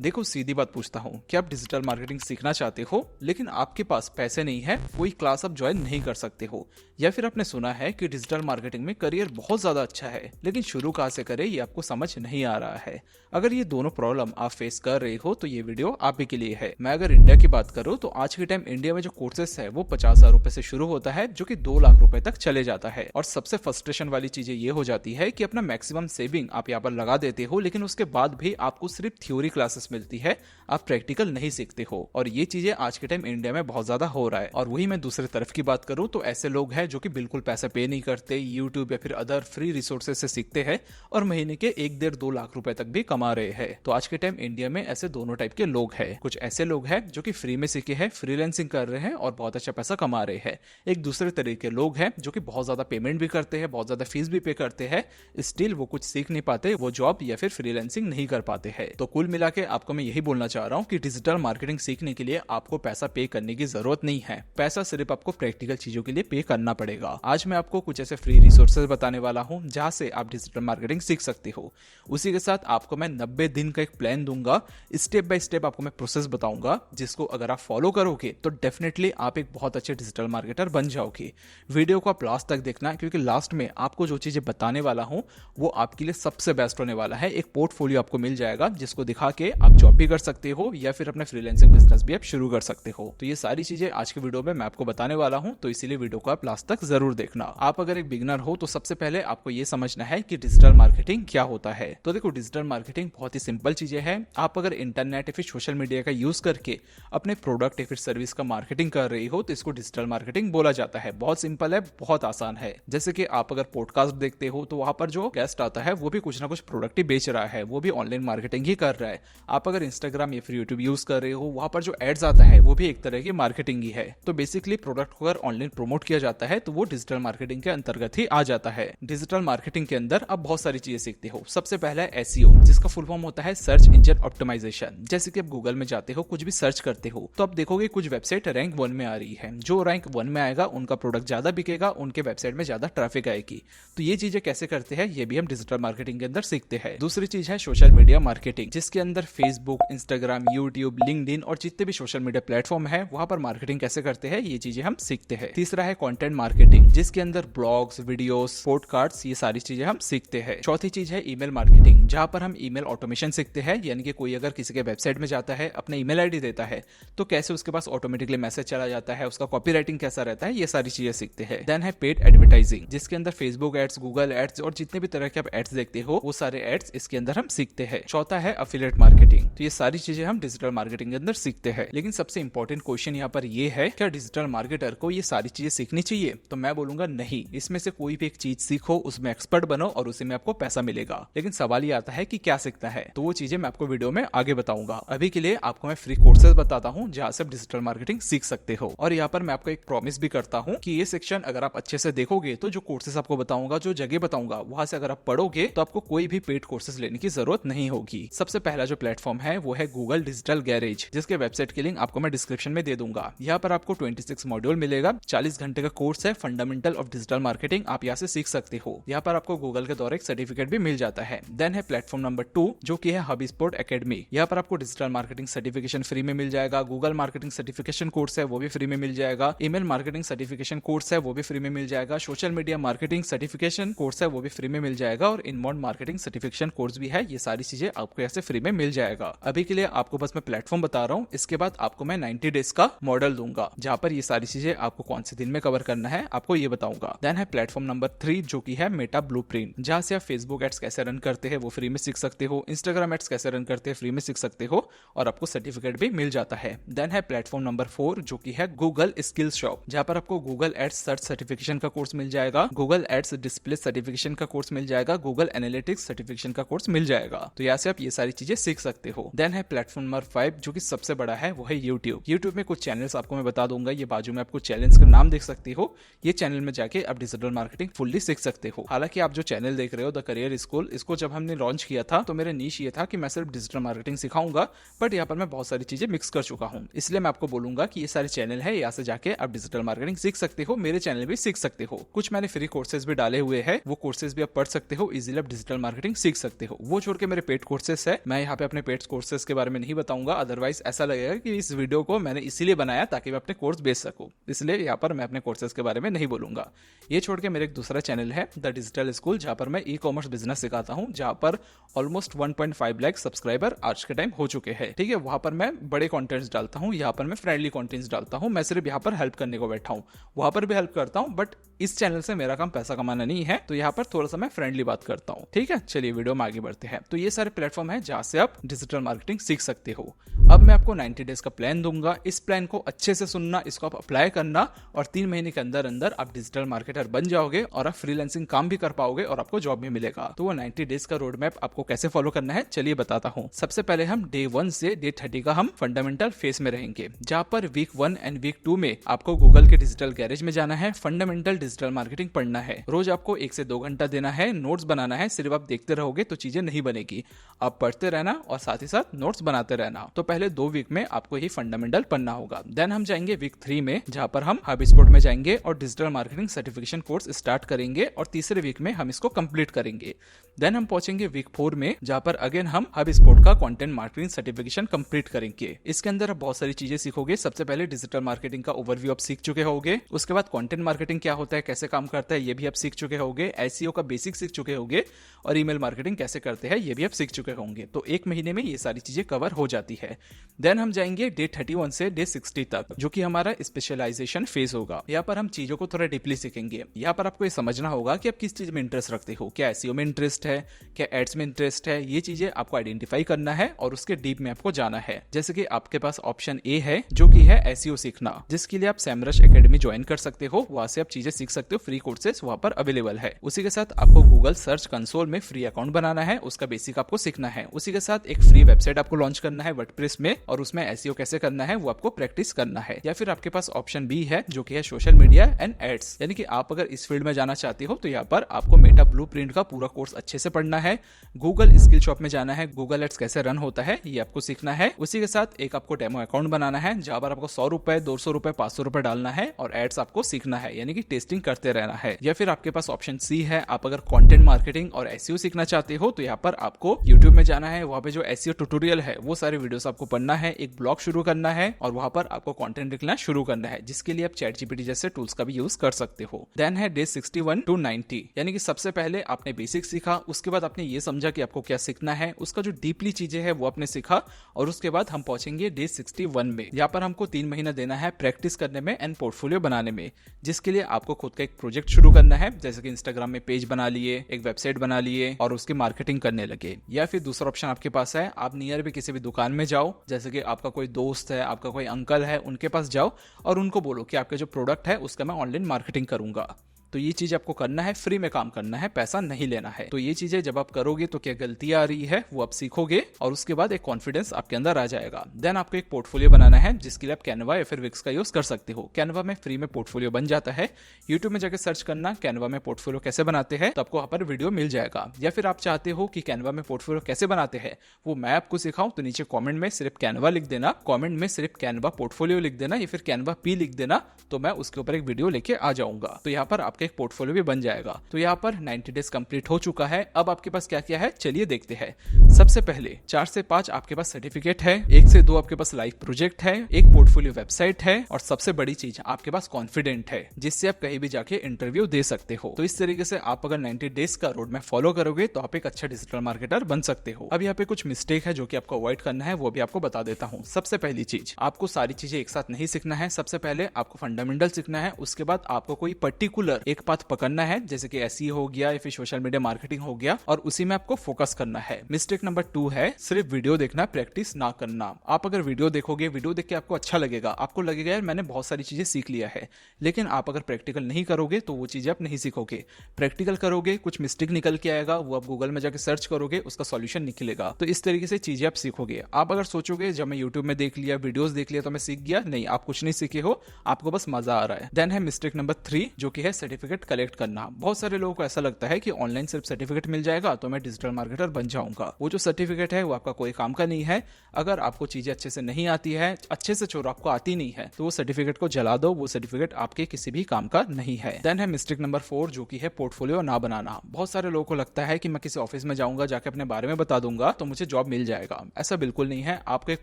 देखो सीधी बात पूछता हूँ कि आप डिजिटल मार्केटिंग सीखना चाहते हो लेकिन आपके पास पैसे नहीं है, कोई क्लास आप ज्वाइन नहीं कर सकते हो, या फिर आपने सुना है कि डिजिटल मार्केटिंग में करियर बहुत ज्यादा अच्छा है लेकिन शुरू कहाँ से करें ये आपको समझ नहीं आ रहा है। अगर ये दोनों प्रॉब्लम आप फेस कर रहे हो तो ये वीडियो आप ही के लिए है। मैं अगर इंडिया की बात करूँ तो आज के टाइम इंडिया में जो कोर्सेस है वो 50,000 रुपए से शुरू होता है जो कि 2 लाख रुपए तक चले जाता है। और सबसे फ्रस्ट्रेशन वाली चीजें ये हो जाती है कि अपना मैक्सिमम सेविंग आप यहाँ पर लगा देते हो लेकिन उसके बाद भी आपको सिर्फ थ्योरी क्लासेस मिलती है, आप प्रैक्टिकल नहीं सीखते हो। और ये चीजें आज के टाइम इंडिया में बहुत ज्यादा हो रहा है। और वही मैं दूसरे तरफ की बात करूं तो ऐसे लोग हैं जो कि बिल्कुल पैसा पे नहीं करते, यूट्यूब या फिर अदर फ्री रिसोर्सेज से सीखते हैं और महीने के 1-1.5-2 लाख रुपए तक भी कमा रहे हैं। तो आज के टाइम इंडिया में ऐसे दोनों टाइप के लोग हैं। कुछ ऐसे लोग हैं जो कि फ्री में सीखे हैं, फ्रीलांसिंग कर रहे हैं और बहुत अच्छा पैसा कमा रहे हैं। एक दूसरे तरीके के लोग हैं जो कि बहुत ज्यादा पेमेंट भी करते हैं, बहुत ज्यादा फीस भी पे करते हैं, स्टिल वो कुछ सीख नहीं पाते, वो जॉब या फिर फ्रीलांसिंग नहीं कर पाते हैं। तो कुल मिला के आपको मैं यही बोलना चाह रहा हूँ कि डिजिटल मार्केटिंग सीखने के लिए आपको पैसा पे करने की जरूरत नहीं है, पैसा सिर्फ आपको प्रैक्टिकल चीजों के लिए पे करना पड़ेगा। आज मैं आपको कुछ ऐसे फ्री रिसोर्सेज बताने वाला हूँ जहां से आप डिजिटल मार्केटिंग सीख सकते हो। उसी के साथ आपको मैं 90 दिन का एक प्लान दूंगा, स्टेप बाय स्टेप आपको मैं प्रोसेस बताऊंगा जिसको अगर आप फॉलो करोगे तो डेफिनेटली आप एक बहुत अच्छे डिजिटल मार्केटर बन जाओगे। वीडियो को आप लास्ट तक देखना क्योंकि लास्ट में आपको जो चीजें बताने वाला हूँ वो आपके लिए सबसे बेस्ट होने वाला है। एक पोर्टफोलियो आपको मिल जाएगा जिसको दिखा के आप जॉब भी कर सकते हो या फिर अपने फ्रीलांसिंग बिजनेस भी आप शुरू कर सकते हो। तो ये सारी चीजें आज के वीडियो में मैं आपको बताने वाला हूं, तो इसीलिए वीडियो को आप लास्ट तक जरूर देखना। आप अगर एक बिगिनर हो तो सबसे पहले आपको ये समझना है कि डिजिटल मार्केटिंग क्या होता है। तो देखो डिजिटल मार्केटिंग बहुत ही सिंपल चीजें हैं। आप अगर इंटरनेट या फिर सोशल मीडिया का यूज करके अपने प्रोडक्ट या फिर सर्विस का मार्केटिंग कर रही हो तो इसको डिजिटल मार्केटिंग बोला जाता है। बहुत सिंपल है, बहुत आसान है। जैसे कि आप अगर पॉडकास्ट देखते हो तो वहां पर जो गेस्ट आता है वो भी कुछ ना कुछ प्रोडक्ट ही बेच रहा है, वो भी ऑनलाइन मार्केटिंग ही कर रहा है। आप अगर इंस्टाग्राम या फिर यूट्यूब यूज कर रहे हो वहां पर जो एड्स आता है वो भी एक तरह की मार्केटिंग ही है। तो बेसिकली प्रोडक्ट को अगर ऑनलाइन प्रमोट किया जाता है तो वो डिजिटल मार्केटिंग के अंतर्गत ही आ जाता है। डिजिटल मार्केटिंग के अंदर आप बहुत सारी चीजें सीखते हो। सबसे पहला है एसईओ, जिसका फुल फॉर्म होता है सर्च इंजन ऑप्टिमाइजेशन। जैसे कि आप गूगल में जाते हो, कुछ भी सर्च करते हो तो आप देखोगे कुछ वेबसाइट रैंक 1 में आ रही है। जो रैंक 1 में आएगा उनका प्रोडक्ट ज्यादा बिकेगा, उनके वेबसाइट में ज्यादा ट्रैफिक आएगी। तो ये चीजें कैसे करते हैं ये भी हम डिजिटल मार्केटिंग के अंदर सीखते हैं। दूसरी चीज है सोशल मीडिया मार्केटिंग, जिसके अंदर फेसबुक, इंस्टाग्राम, यूट्यूब, लिंक्डइन और जितने भी सोशल मीडिया प्लेटफॉर्म है वहां पर मार्केटिंग कैसे करते हैं ये चीजें हम सीखते हैं। तीसरा है कंटेंट मार्केटिंग, जिसके अंदर ब्लॉग्स, वीडियोस, पॉडकास्ट, ये सारी चीजें हम सीखते हैं। चौथी चीज है ईमेल मार्केटिंग, जहां पर हम ईमेल ऑटोमेशन सीखते हैं। यानी कि कोई अगर किसी के वेबसाइट में जाता है, अपना ईमेल आईडी देता है तो कैसे उसके पास ऑटोमेटिकली मैसेज चला जाता है, उसका कॉपी राइटिंग कैसा रहता है, ये सारी चीजें सीखते हैं। देन है पेड एडवर्टाइजिंग, जिसके अंदर फेसबुक एड्स, गूगल एड्स और जितने भी तरह के आप एड्स देखते हो वो सारे एड्स इसके अंदर हम सीखते हैं। चौथा है एफिलिएट मार्केटिंग। तो ये सारी चीजें हम डिजिटल मार्केटिंग के अंदर सीखते हैं। लेकिन सबसे इंपॉर्टेंट क्वेश्चन यहाँ पर ये है, क्या डिजिटल मार्केटर को ये सारी चीजें सीखनी चाहिए? तो मैं बोलूंगा नहीं। इसमें से कोई भी एक चीज सीखो, उसमें एक्सपर्ट बनो और उसी में आपको पैसा मिलेगा। लेकिन सवाल ये आता है कि क्या सीखना है, तो वो चीजें मैं आपको वीडियो में आगे बताऊंगा। अभी के लिए आपको मैं फ्री कोर्सेज बताता हूँ जहाँ से आप डिजिटल मार्केटिंग सीख सकते हो। और यहाँ पर मैं आपको एक प्रॉमिस भी करता हूँ कि ये सेक्शन अगर आप अच्छे से देखोगे तो जो कोर्सेज आपको बताऊंगा, जो जगह बताऊंगा, वहां से अगर आप पढ़ोगे तो आपको कोई भी पेड कोर्सेज लेने की जरूरत नहीं होगी। सबसे पहला जो प्लेटफॉर्म है वो है गूगल डिजिटल गैरेज, जिसके वेबसाइट की लिंक आपको मैं डिस्क्रिप्शन में दे दूंगा। यहाँ पर आपको 26 मॉड्यूल मिलेगा, 40 घंटे का कोर्स है, फंडामेंटल ऑफ डिजिटल मार्केटिंग, आप यहाँ से सीख सकते हो। यहाँ पर आपको गूगल के द्वारा एक सर्टिफिकेट भी मिल जाता है। देन है प्लेटफॉर्म नंबर 2 जो कि है हबस्पॉट एकेडमी। यहाँ पर आपको डिजिटल मार्केटिंग सर्टिफिकेशन फ्री में मिल जाएगा, गूगल मार्केटिंग सर्टिफिकेशन कोर्स है वो भी फ्री में मिल जाएगा, ईमेल मार्केटिंग सर्टिफिकेशन कोर्स है वो भी फ्री में मिल जाएगा, social media marketing certification course है वो भी फ्री में मिल जाएगा और इनबाउंड मार्केटिंग सर्टिफिकेशन कोर्स भी है। ये सारी चीजें आपको ऐसे फ्री में मिल जाएगा। अभी के लिए आपको बस मैं प्लेटफॉर्म बता रहा हूँ, इसके बाद आपको मैं 90 डेज का मॉडल दूंगा जहां पर ये सारी चीजें आपको कौन से दिन में कवर करना है आपको ये बताऊंगा। देन है प्लेटफॉर्म नंबर 3 जो कि है मेटा ब्लूप्रिंट, जहां से आप फेसबुक एड्स कैसे रन करते हैं वो फ्री में सीख सकते हो, इंस्टाग्राम एड्स कैसे रन करते हैं फ्री में सीख सकते हो और आपको सर्टिफिकेट भी मिल जाता है। देन है प्लेटफॉर्म नंबर 4 जो कि है गूगल स्किल शॉप, जहां पर आपको गूगल एड्स सर्च सर्टिफिकेशन का कोर्स मिल जाएगा, गूगल एड्स डिस्प्ले सर्टिफिकेशन का कोर्स मिल जाएगा, गूगल एनालिटिक्स सर्टिफिकेशन का कोर्स मिल जाएगा। तो यहाँ से आप ये सारी चीजें सीख सकते हो। देन है प्लेटफॉर्म नंबर 5 जो कि सबसे बड़ा है, वो है यूट्यूब। यूट्यूब में कुछ चैनल्स आपको मैं बता दूंगा, ये बाजू में आपको चैनल्स का नाम देख सकते हो। ये चैनल में जाके आप डिजिटल मार्केटिंग फुल्ली सीख सकते हो। हालांकि आप जो चैनल देख रहे हो द करियर स्कूल, इसको जब हमने लॉन्च किया था तो मेरा नीश ये था कि मैं सिर्फ डिजिटल मार्केटिंग सिखाऊंगा, बट यहाँ पर मैं बहुत सारी चीजें मिक्स कर चुका हूँ। इसलिए मैं आपको बोलूंगा कि ये सारे चैनल है, यहाँ से जाके आप डिजिटल मार्केटिंग सीख सकते हो, मेरे चैनल भी सीख सकते हो। कुछ मैंने फ्री कोर्सेज भी डाले हुए हैं, वो कोर्सेज भी आप पढ़ सकते हो, इजीली आप डिजिटल मार्केटिंग सीख सकते हो। वो छोड़ के मेरे पेड कोर्सेज है, मैं यहाँ पे अपने पेड कोर्सेज के बारे में नहीं बताऊंगा, अदरवाइज ऐसा लगेगा कि इस वीडियो को मैंने इसीलिए बनाया ताकि मैं अपने कोर्स बेच सकूं, इसलिए यहाँ पर मैं अपने कोर्सेज के बारे में नहीं बोलूंगा। ये छोड़ के मेरा एक दूसरा चैनल है द डिजिटल स्कूल, जहाँ पर मैं ई-कॉमर्स बिजनेस सिखाता हूँ, जहाँ पर ऑलमोस्ट 1.5 लाख सब्सक्राइबर आज के टाइम हो चुके हैं। ठीक है, वहां पर मैं बड़े कंटेंट्स डालता हूँ, यहाँ पर मैं फ्रेंडली कंटेंट्स डालता हूँ। मैं सिर्फ यहाँ पर हेल्प करने को बैठा हूँ, वहां पर भी हेल्प करता हूँ, बट इस चैनल से मेरा काम पैसा कमाना नहीं है, तो यहाँ पर थोड़ा सा मैं फ्रेंडली बात करता हूँ। ठीक है, चलिए वीडियो में आगे बढ़ते हैं। तो ये सारे प्लेटफॉर्म है जहाँ से आप डिजिटल मार्केटिंग सीख सकते हो। अब मैं आपको 90 डेज का प्लान दूंगा। इस प्लान को अच्छे से सुनना, इसको आप अप्लाई करना और 3 महीने के अंदर अंदर आप डिजिटल मार्केटर बन जाओगे और आप फ्रीलांसिंग काम भी कर पाओगे और आपको जॉब भी मिलेगा। तो वो 90 डेज का रोड मैप आपको कैसे फॉलो करना है चलिए बताता हूँ। सबसे पहले हम डे 1 से डे 30 का हम फंडामेंटल फेज में रहेंगे, जहाँ पर वीक 1 एंड वीक 2 में आपको गूगल के डिजिटल गैरेज में जाना है, फंडामेंटल डिजिटल मार्केटिंग पढ़ना है। रोज आपको 1 से 2 घंटा देना है, नोट्स बनाना है। सिर्फ आप देखते रहोगे तो चीजें नहीं बनेगी, आप पढ़ते रहना और साथ ही साथ नोट्स बनाते रहना। तो पहले 2 वीक में आपको ही फंडामेंटल पढ़ना होगा। देन हम जाएंगे वीक 3 में, जहां पर हम HubSpot में जाएंगे और digital marketing certification course start करेंगे और तीसरे वीक में हम इसको कंप्लीट करेंगे। देन हम पहुंचेंगे वीक 4 में, जहां पर अगेन हम HubSpot का कंटेंट मार्केटिंग सर्टिफिकेशन कंप्लीट करेंगे। इसके अंदर आप बहुत सारी चीजें सीखोगे। सबसे पहले डिजिटल मार्केटिंग का ओवरव्यू आप सीख चुके होगे, उसके बाद कंटेंट मार्केटिंग क्या होता है, कैसे काम करता है, ये भी आप सीख चुके होगे, SEO का बेसिक सीख चुके होगे और ईमेल मार्केटिंग कैसे करते हैं ये भी आप सीख चुके होंगे। तो 1 महीने में ये सारी चीजें कवर हो जाती है। देन हम जाएंगे डे 31 से डे 60 तक, जो कि हमारा स्पेशलाइजेशन फेज होगा। यहाँ पर हम चीजों को थोड़ा डीपली सीखेंगे। यहाँ पर आपको ये समझना होगा कि आप किस चीज में इंटरेस्ट रखते हो, क्या SEO में इंटरेस्ट है, क्या एड्स में इंटरेस्ट है। ये चीजें आपको आइडेंटिफाई करना है और उसके डीप में आपको जाना है। जैसे कि आपके पास ऑप्शन ए है, जो कि है SEO सीखना, जिसके लिए आप सैमरश एकेडमी ज्वाइन कर सकते हो। वहां से आप चीजें सीख सकते हो, फ्री कोर्सेज वहां पर अवेलेबल है। उसी के साथ आपको गूगल सर्च कंसोल में फ्री अकाउंट बनाना है, उसका बेसिक आपको सीखना है। उसी के साथ एक फ्री वेबसाइट आपको लॉन्च करना है वर्डप्रेस में और उसमें SEO कैसे करना है वो आपको प्रैक्टिस करना है। या फिर आपके पास ऑप्शन बी है, जो कि है सोशल मीडिया एंड एड्स, यानी कि आप अगर इस फील्ड में जाना चाहते हो तो यहाँ पर आपको मेटा ब्लूप्रिंट का पूरा कोर्स अच्छे से पढ़ना है। गूगल स्किल शॉप में जाना है, गूगल एड्स कैसे रन होता है ये आपको सीखना है। उसी के साथ एक आपको डेमो अकाउंट बनाना है, जहां पर आपको 100 रुपए, 200 रुपए, 500 रुपए डालना है और एड्स आपको सीखना है, यानी कि टेस्टिंग करते रहना है। या फिर आपके पास ऑप्शन सी है, आप अगर कंटेंट मार्केटिंग और SEO सीखना चाहते हो तो यहाँ पर आपको YouTube में जाना है, वहां पे जो SEO ट्यूटोरियल है वो सारे वीडियोस आपको पढ़ना है, एक ब्लॉग शुरू करना है और वहां पर आपको कंटेंट लिखना शुरू करना है, जिसके लिए आप ChatGPT जैसे टूल्स का भी यूज कर सकते हो। देन है डे 61 टू 90, यानी कि सबसे पहले आपने बेसिक सीखा, उसके बाद आपने ये समझा कि आपको क्या सीखना है, उसका जो डीपली चीजें है वो आपने सीखा और उसके बाद हम पहुंचेंगे डे 61 में। यहाँ पर हमको 3 महीना देना है प्रैक्टिस करने में एंड पोर्टफोलियो बनाने में, जिसके लिए आपको खुद का एक प्रोजेक्ट शुरू करना है। जैसे कि इंस्टाग्राम में पेज बना लिए, एक वेबसाइट बना लिए और उसकी मार्केटिंग करने लगे। या फिर दूसरा ऑप्शन आपके पास है, आप नियर भी किसी भी दुकान में जाओ, जैसे कि आपका कोई दोस्त है, आपका कोई अंकल है, उनके पास जाओ और उनको बोलो कि आपका जो प्रोडक्ट है उसका मैं ऑनलाइन मार्केटिंग करूंगा। तो ये चीज आपको करना है, फ्री में काम करना है, पैसा नहीं लेना है। तो ये चीजें जब आप करोगे तो क्या गलतियां आ रही है वो आप सीखोगे और उसके बाद एक कॉन्फिडेंस आपके अंदर आ जाएगा। देन आपको एक पोर्टफोलियो बनाना है, जिसके लिए आप कैनवा या फिर विक्स का यूज कर सकते हो। कैनवा में फ्री में पोर्टफोलियो बन जाता है, यूट्यूब में जाकर सर्च करना कैनवा में पोर्टफोलियो कैसे बनाते हैं, तो आपको वहां पर वीडियो मिल जाएगा। या फिर आप चाहते हो कि कैनवा में पोर्टफोलियो कैसे बनाते हैं वो मैं आपको सिखाऊं, तो नीचे कॉमेंट में सिर्फ कैनवा लिख देना, कॉमेंट में सिर्फ कैनवा पोर्टफोलियो लिख देना या फिर कैनवा P लिख देना, तो मैं उसके ऊपर एक वीडियो लेके आ जाऊंगा। तो यहाँ पर आपका एक पोर्टफोलियो भी बन जाएगा। तो यहाँ पर 90 डेज कंप्लीट हो चुका है। अब आपके पास क्या क्या है चलिए देखते हैं। सबसे पहले 4 से 5 आपके पास सर्टिफिकेट है, 1 से 2 आपके पास लाइव प्रोजेक्ट है, एक पोर्टफोलियो वेबसाइट है और सबसे बड़ी चीज आपके पास कॉन्फिडेंट है, जिससे आप कहीं भी जाके इंटरव्यू दे सकते हो। तो इस तरीके से आप अगर 90 डेज का रोड मैप फॉलो करोगे तो आप एक अच्छा डिजिटल मार्केटर बन सकते हो। अब यहाँ पे कुछ मिस्टेक है जो कि आपको अवॉइड करना है, वो भी आपको बता देता हूँ। सबसे पहली चीज, आपको सारी चीजें एक साथ नहीं सीखना है। सबसे पहले आपको फंडामेंटल सीखना है, उसके बाद आपको कोई पर्टिकुलर एक पाथ पकड़ना है, जैसे कि SEO हो गया या फिर सोशल मीडिया मार्केटिंग हो गया, और उसी में आपको फोकस करना है। मिस्टेक नंबर 2 है सिर्फ वीडियो देखना, प्रैक्टिस ना करना। आप अगर वीडियो देखोगे, वीडियो देख के आपको अच्छा लगेगा, आपको लगेगा यार मैंने बहुत सारी चीजें सीख लिया है, लेकिन आप अगर प्रैक्टिकल नहीं करोगे तो वो चीजें आप नहीं सीखोगे। प्रैक्टिकल करोगे, कुछ मिस्टेक निकल के आएगा, वो आप गूगल में जाकर सर्च करोगे, उसका सॉल्यूशन निकलेगा। तो इस तरीके से चीजें आप सीखोगे। आप अगर सोचोगे जब मैं यूट्यूब में देख लिया, वीडियोस देख लिया तो मैं सीख गया, नहीं, आप कुछ नहीं सीखे हो, आपको बस मजा आ रहा है। देन है मिस्टेक नंबर 3 जो कि है सर्टिफिकेट सर्टिफिकेट कलेक्ट करना। बहुत सारे लोगों को ऐसा लगता है कि ऑनलाइन सिर्फ सर्टिफिकेट मिल जाएगा तो मैं डिजिटल मार्केटर बन जाऊंगा। वो जो सर्टिफिकेट है वो आपका कोई काम का नहीं है। अगर आपको चीजें अच्छे से नहीं आती है, अच्छे से छोड़ो आपको आती नहीं है, तो वो सर्टिफिकेट को जला दो। वो सर्टिफिकेट आपके किसी भी काम का नहीं है। देन है मिस्टेक नंबर 4 जो कि है पोर्टफोलियो ना बनाना। बहुत सारे लोगों को लगता है कि मैं किसी ऑफिस में जाऊंगा, जाके अपने बारे में बता दूंगा तो मुझे जॉब मिल जाएगा। ऐसा बिल्कुल नहीं है। आपको एक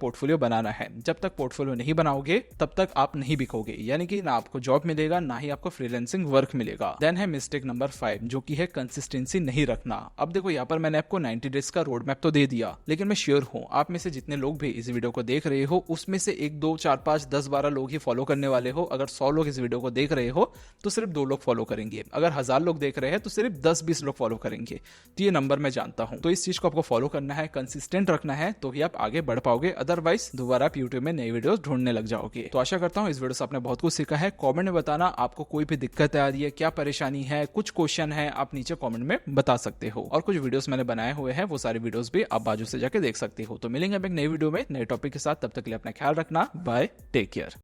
पोर्टफोलियो बनाना है। जब तक पोर्टफोलियो नहीं बनाओगे तब तक आप नहीं बिकोगे, यानी कि ना आपको जॉब मिलेगा ना ही आपको फ्रीलांसिंग वर्क मिलेगा। देन है मिस्टेक नंबर 5 जो कि है कंसिस्टेंसी नहीं रखना। अब देखो यहाँ पर मैंने आपको 90 डेज का रोड मैप तो दे दिया, लेकिन मैं श्योर हूँ आप में से जितने लोग भी इस वीडियो को देख रहे हो उसमें से 1 2 4 5 10 12 लोग ही फॉलो करने वाले हो। अगर 100 लोग इस वीडियो को देख रहे हो तो सिर्फ 2 लोग फॉलो करेंगे। अगर 1000 लोग देख रहे हैं तो सिर्फ 10-20 लोग फॉलो करेंगे। तो ये नंबर मैं जानता हूँ। तो इस चीज को आपको फॉलो करना है, कंसिस्टेंट रखना है, तो ही आप आगे बढ़ पाओगे। अदरवाइज दोबारा आप यूट्यूब में नई वीडियोस ढूंढने लग जाओगे। तो आशा करता हूँ इस वीडियो से आपने बहुत कुछ सीखा है। कमेंट में बताना आपको कोई भी दिक्कत आ रही है, क्या परेशानी है, कुछ क्वेश्चन है, आप नीचे कमेंट में बता सकते हो। और कुछ वीडियोस मैंने बनाए हुए हैं, वो सारे वीडियोस भी आप बाजू से जाके देख सकते हो। तो मिलेंगे अब एक नई वीडियो में नए टॉपिक के साथ। तब तक के लिए अपना ख्याल रखना। Bye, take care.